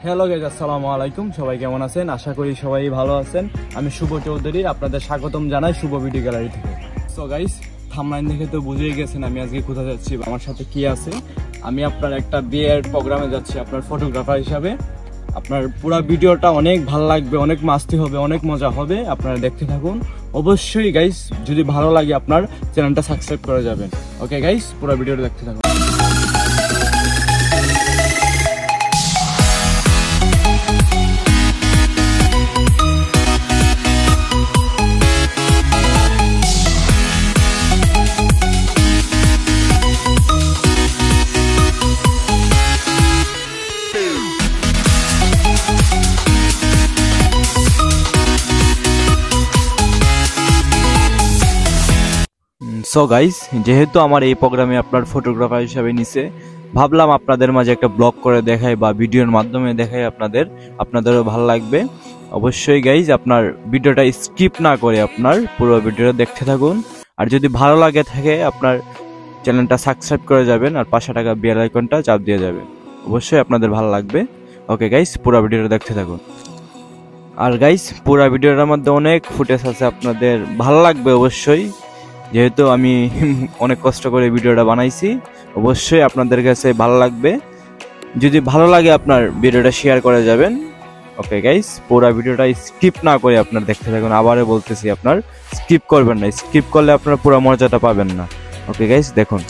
Hello guys, আসসালামু আলাইকুম। সবাই কেমন আছেন? আশা করি সবাই ভালো আছেন। আমি শুভ চৌধুরী, আপনাদের স্বাগতম জানাই শুভ ভিডিও গ্যালারি থেকে। সো গাইস, থাম্বনেল দেখে তো বুঝেই গেছেন আমি আজকে কোথায় যাচ্ছি, আমার সাথে কি আছে। আমি আপনার একটা বিয়ের প্রোগ্রামে যাচ্ছি আপনার ফটোগ্রাফার হিসাবে। আপনার পুরো ভিডিওটা অনেক ভালো লাগবে, অনেক মাস্তি হবে, অনেক মজা হবে। আপনারা দেখতে থাকুন। অবশ্যই গাইস, যদি ভালো লাগে আপনার চ্যানেলটা সাবস্ক্রাইব করে যাবেন। ওকে গাইস, পুরো ভিডিওটা দেখতে থাকুন। সো গাইস, যেহেতু আমার এই প্রোগ্রামে আপনার ফটোগ্রাফার হিসাবে নিছে, ভাবলাম আপনাদের মাঝে একটা ব্লগ করে দেখাই বা ভিডিওর মাধ্যমে দেখাই আপনাদেরও ভালো লাগবে। অবশ্যই গাইস, আপনার ভিডিওটা স্কিপ না করে আপনার পুরো ভিডিওটা দেখতে থাকুন। আর যদি ভালো লাগে থাকে আপনার চ্যানেলটা সাবস্ক্রাইব করে যাবেন আর 500 টাকা বেল আইকনটা চাপ দিয়ে যাবেন। অবশ্যই আপনাদের ভালো লাগবে। ওকে গাইস, পুরো ভিডিওটা দেখতে থাকুন। আর গাইস, পুরো ভিডিওটার মধ্যে অনেক ফুটেজ আছে, আপনাদের ভালো লাগবে অবশ্যই। যেহেতু আমি অনেক কষ্ট করে ভিডিওটা বানাইছি, অবশ্যই আপনাদের কাছে ভালো লাগবে। যদি ভালো লাগে আপনার ভিডিওটা শেয়ার করে যাবেন। ওকে গাইস, পুরো ভিডিওটা স্কিপ না করে আপনার দেখতে থাকুন। আবারও বলতেছি, আপনার স্কিপ করবেন না, স্কিপ করলে আপনারা পুরো মজাটা পাবেন না। ওকে গাইস, দেখুন।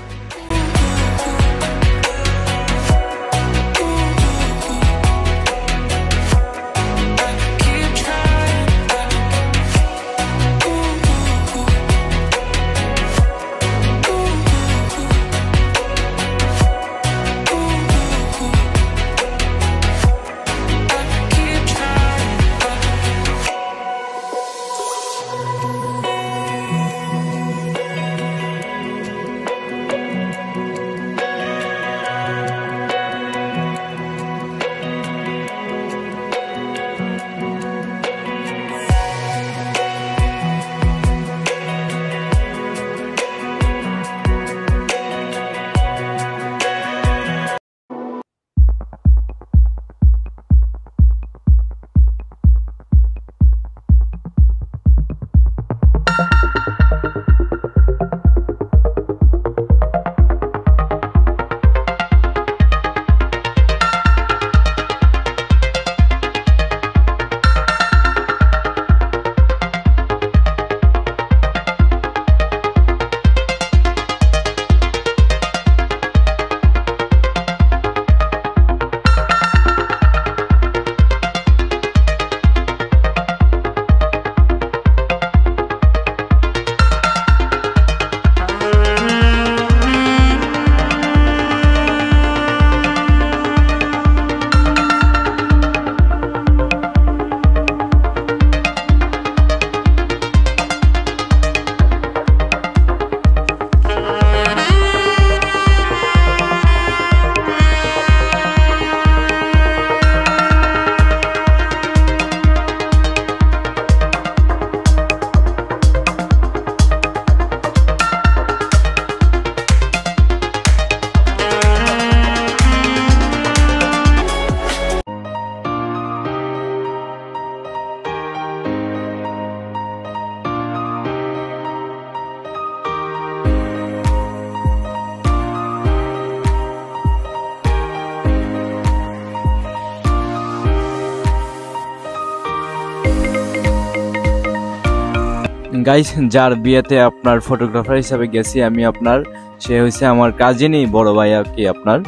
গাইস, যার বিয়েতে আপনার ফটোগ্রাফার হিসাবে গেছি আমি আপনার, সে হয়েছে আমার কাজিনই বড় ভাই আর কি আপনার।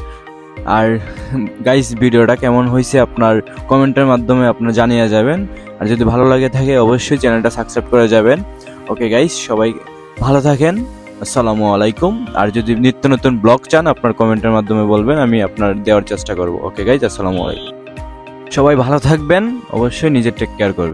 আর গাইস, ভিডিওটা কেমন হয়েছে আপনার কমেন্টের মাধ্যমে আপনার জানিয়ে যাবেন। আর যদি ভালো লাগে থাকে অবশ্যই চ্যানেলটা সাবস্ক্রাইব করে যাবেন। ওকে গাইস, সবাই ভালো থাকেন। আসসালামু আলাইকুম। আর যদি নিত্য নতুন ব্লগ চান আপনার কমেন্টের মাধ্যমে বলবেন, আমি আপনার দেওয়ার চেষ্টা করব। ওকে গাইস, আসসালামু আলাইকুম। সবাই ভালো থাকবেন, অবশ্যই নিজের টেক কেয়ার করবেন।